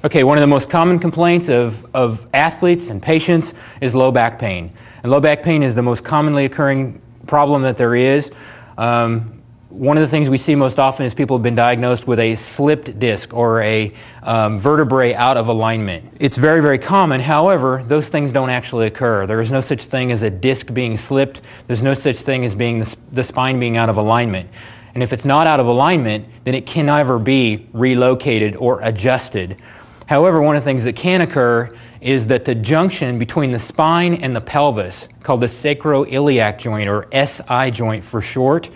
Okay, one of the most common complaints of athletes and patients is low back pain. And low back pain is the most commonly occurring problem that there is. One of the things we see most often is people have been diagnosed with a slipped disc or a vertebrae out of alignment. It's very, very common. However, those things don't actually occur. There is no such thing as a disc being slipped. There's no such thing as being the spine being out of alignment. And if it's not out of alignment, then it can never be relocated or adjusted. However, one of the things that can occur is that the junction between the spine and the pelvis, called the sacroiliac joint, or SI joint for short,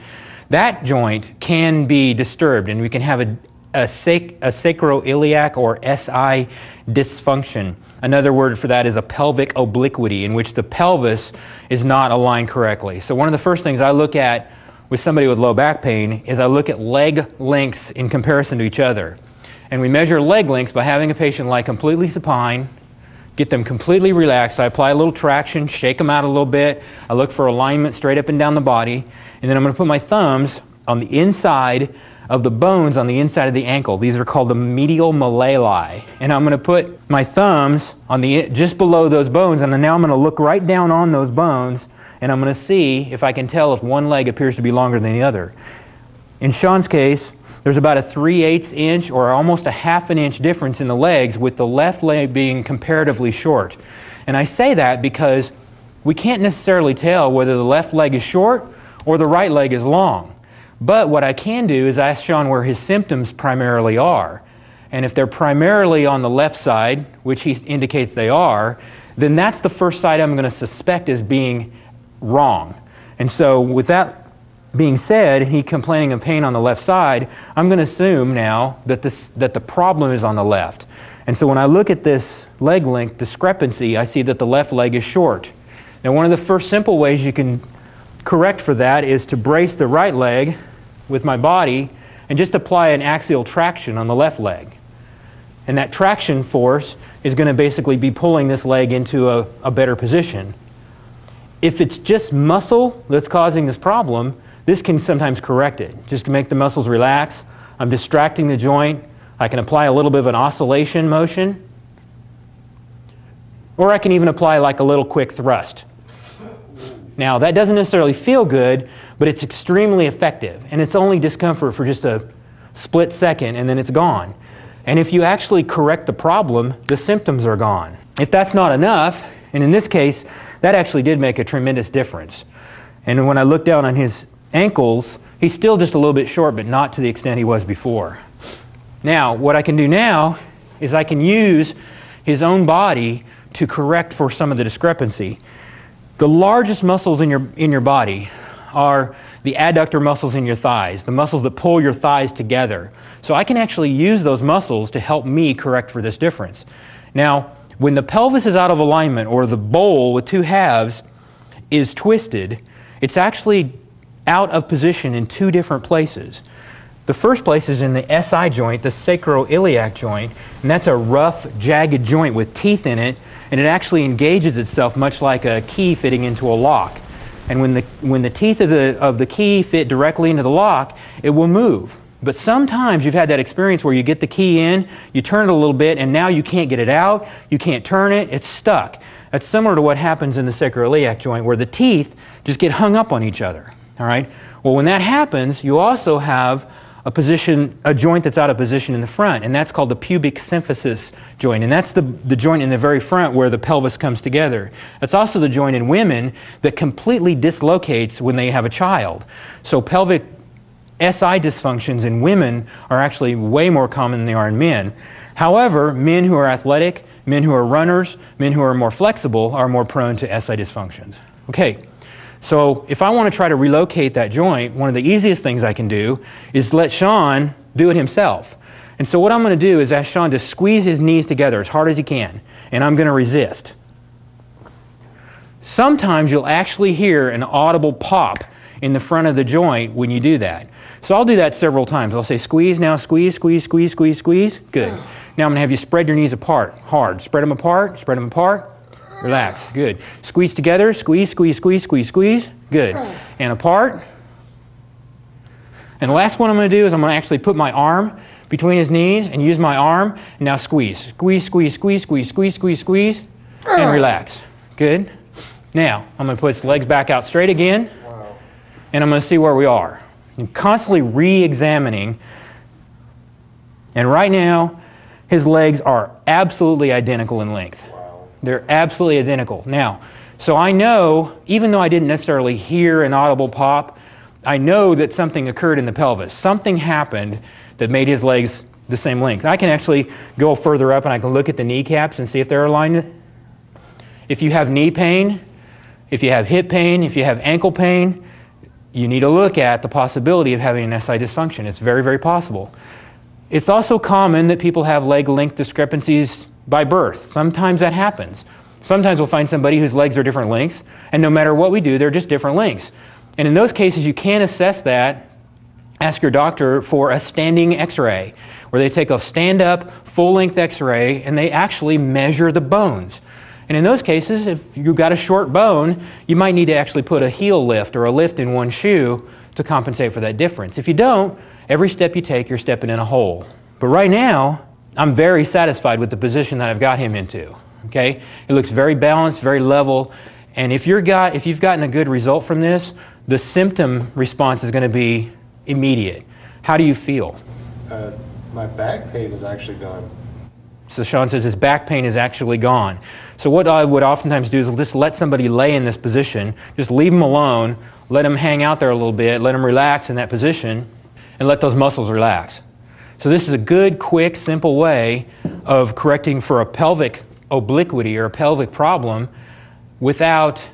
that joint can be disturbed, and we can have a sacroiliac or SI dysfunction. Another word for that is a pelvic obliquity, in which the pelvis is not aligned correctly. So one of the first things I look at with somebody with low back pain is I look at leg lengths in comparison to each other. And we measure leg lengths by having a patient lie completely supine, get them completely relaxed. I apply a little traction, shake them out a little bit. I look for alignment straight up and down the body. And then I'm going to put my thumbs on the inside of the bones on the inside of the ankle. These are called the medial malleoli. And I'm going to put my thumbs on just below those bones. And now I'm going to look right down on those bones. And I'm going to see if I can tell if one leg appears to be longer than the other. In Sean's case, there's about a 3/8 inch or almost a ½ inch difference in the legs, with the left leg being comparatively short. And I say that because we can't necessarily tell whether the left leg is short or the right leg is long. But what I can do is ask Sean where his symptoms primarily are. And if they're primarily on the left side, which he indicates they are, then that's the first side I'm going to suspect as being wrong. And so with that being said, he complaining of pain on the left side, I'm going to assume now that the problem is on the left. And so when I look at this leg length discrepancy, I see that the left leg is short. Now, one of the first simple ways you can correct for that is to brace the right leg with my body and just apply an axial traction on the left leg. And that traction force is going to basically be pulling this leg into a better position. If it's just muscle that's causing this problem, this can sometimes correct it. Just to make the muscles relax, I'm distracting the joint. I can apply a little bit of an oscillation motion, or I can even apply like a little quick thrust. Now, that doesn't necessarily feel good, but it's extremely effective, and it's only discomfort for just a split second, and then it's gone. And if you actually correct the problem, the symptoms are gone. If that's not enough, and in this case, that actually did make a tremendous difference. And when I look down on his ankles, he's still just a little bit short, but not to the extent he was before. Now, what I can do now is I can use his own body to correct for some of the discrepancy. The largest muscles in your body are the adductor muscles in your thighs, the muscles that pull your thighs together. So I can actually use those muscles to help me correct for this difference. Now, when the pelvis is out of alignment, or the bowl with two halves is twisted, it's actually out of position in two different places. The first place is in the SI joint, the sacroiliac joint, and that's a rough, jagged joint with teeth in it, and it actually engages itself much like a key fitting into a lock. And when the teeth of the key fit directly into the lock, it will move. But sometimes you've had that experience where you get the key in, you turn it a little bit, and now you can't get it out, you can't turn it, it's stuck. That's similar to what happens in the sacroiliac joint, where the teeth just get hung up on each other. All right? Well, when that happens, you also have a joint that's out of position in the front, and that's called the pubic symphysis joint, and that's the joint in the very front where the pelvis comes together. That's also the joint in women that completely dislocates when they have a child. So pelvic SI dysfunctions in women are actually way more common than they are in men. However, men who are athletic, men who are runners, men who are more flexible are more prone to SI dysfunctions. Okay. So if I want to try to relocate that joint, one of the easiest things I can do is let Sean do it himself. And so what I'm going to do is ask Sean to squeeze his knees together as hard as he can, and I'm going to resist. Sometimes you'll actually hear an audible pop in the front of the joint when you do that. So I'll do that several times. I'll say squeeze, now squeeze, squeeze, squeeze, squeeze, squeeze. Good. Now I'm going to have you spread your knees apart, hard. Spread them apart, spread them apart. Relax. Good. Squeeze together. Squeeze, squeeze, squeeze, squeeze, squeeze. Good. And apart. And the last one I'm going to do is I'm going to actually put my arm between his knees and use my arm. And now squeeze. Squeeze, squeeze, squeeze, squeeze, squeeze, squeeze, squeeze, and relax. Good. Now, I'm going to put his legs back out straight again, and I'm going to see where we are. I'm constantly re-examining, and right now, his legs are absolutely identical in length. They're absolutely identical. Now, so I know, even though I didn't necessarily hear an audible pop, I know that something occurred in the pelvis. Something happened that made his legs the same length. I can actually go further up and I can look at the kneecaps and see if they're aligned. If you have knee pain, if you have hip pain, if you have ankle pain, you need to look at the possibility of having an SI dysfunction. It's very, very possible. It's also common that people have leg length discrepancies by birth. Sometimes that happens. Sometimes we'll find somebody whose legs are different lengths, and no matter what we do, they're just different lengths. And in those cases, you can assess that. Ask your doctor for a standing x-ray, where they take a stand-up, full-length x-ray, and they actually measure the bones. And in those cases, if you've got a short bone, you might need to actually put a heel lift or a lift in one shoe to compensate for that difference. If you don't, every step you take, you're stepping in a hole. But right now, I'm very satisfied with the position that I've got him into. Okay? It looks very balanced, very level. And if you've gotten a good result from this, the symptom response is going to be immediate. How do you feel? My back pain is actually gone. So Sean says his back pain is actually gone. So what I would oftentimes do is just let somebody lay in this position, just leave them alone, let them hang out there a little bit, let them relax in that position, and let those muscles relax. So this is a good, quick, simple way of correcting for a pelvic obliquity or a pelvic problem without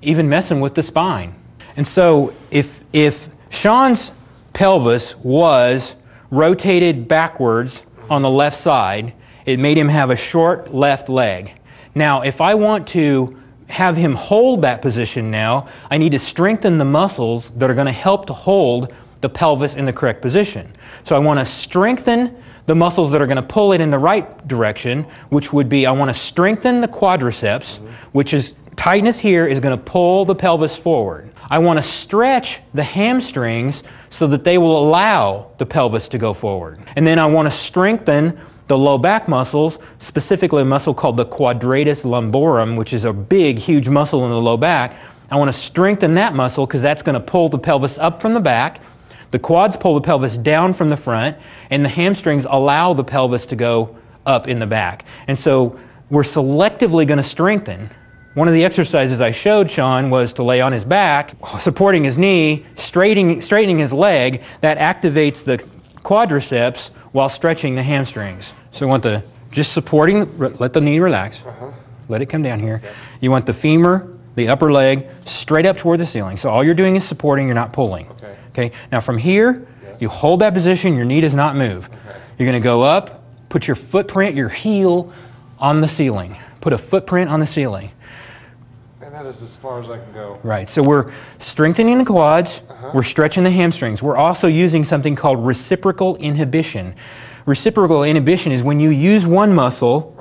even messing with the spine. And so if Sean's pelvis was rotated backwards on the left side, it made him have a short left leg. Now, if I want to have him hold that position now, I need to strengthen the muscles that are going to help to hold the pelvis in the correct position. So I want to strengthen the muscles that are going to pull it in the right direction, which would be I want to strengthen the quadriceps, which is tightness here is going to pull the pelvis forward. I want to stretch the hamstrings so that they will allow the pelvis to go forward. And then I want to strengthen the low back muscles, specifically a muscle called the quadratus lumborum, which is a big, huge muscle in the low back. I want to strengthen that muscle because that's going to pull the pelvis up from the back. The quads pull the pelvis down from the front, and the hamstrings allow the pelvis to go up in the back. And so we're selectively going to strengthen. One of the exercises I showed Sean was to lay on his back, supporting his knee, straightening his leg. That activates the quadriceps while stretching the hamstrings. So you want the, just supporting, let the knee relax. Let it come down here. You want the femur, the upper leg, straight up toward the ceiling. So all you're doing is supporting, you're not pulling. Okay. Now from here, you hold that position, your knee does not move. You're going to go up, put your footprint, your heel on the ceiling. Put a footprint on the ceiling. And that is as far as I can go. Right. So we're strengthening the quads, we're stretching the hamstrings. We're also using something called reciprocal inhibition. Reciprocal inhibition is when you use one muscle,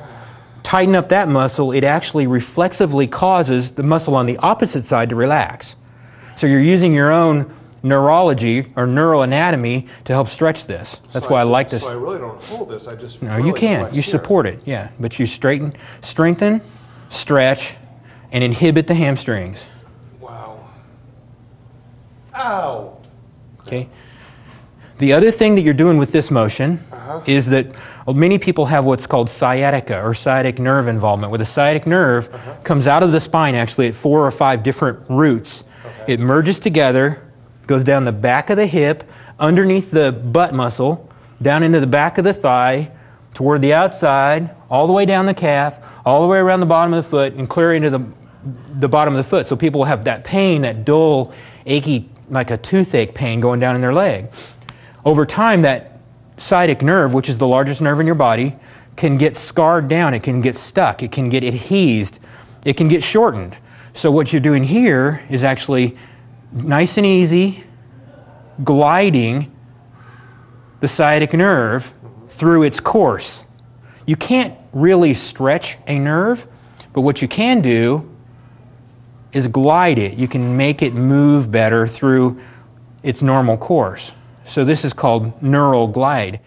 tighten up that muscle, it actually reflexively causes the muscle on the opposite side to relax. So you're using your own neurology or neuroanatomy to help stretch this. That's why I like this. So I really don't hold this, I just No, you can. You support it, yeah. But you strengthen, stretch, and inhibit the hamstrings. Wow. Ow! Okay. The other thing that you're doing with this motion is that many people have what's called sciatica or sciatic nerve involvement, where the sciatic nerve comes out of the spine actually at 4 or 5 different roots. It merges together, goes down the back of the hip, underneath the butt muscle, down into the back of the thigh, toward the outside, all the way down the calf, all the way around the bottom of the foot, and clear into the bottom of the foot. So people will have that pain, that dull, achy, like a toothache pain going down in their leg. Over time, that sciatic nerve, which is the largest nerve in your body, can get scarred down, it can get stuck, it can get adhesed, it can get shortened. So what you're doing here is actually nice and easy, gliding the sciatic nerve through its course. You can't really stretch a nerve, but what you can do is glide it. You can make it move better through its normal course. So this is called neural glide.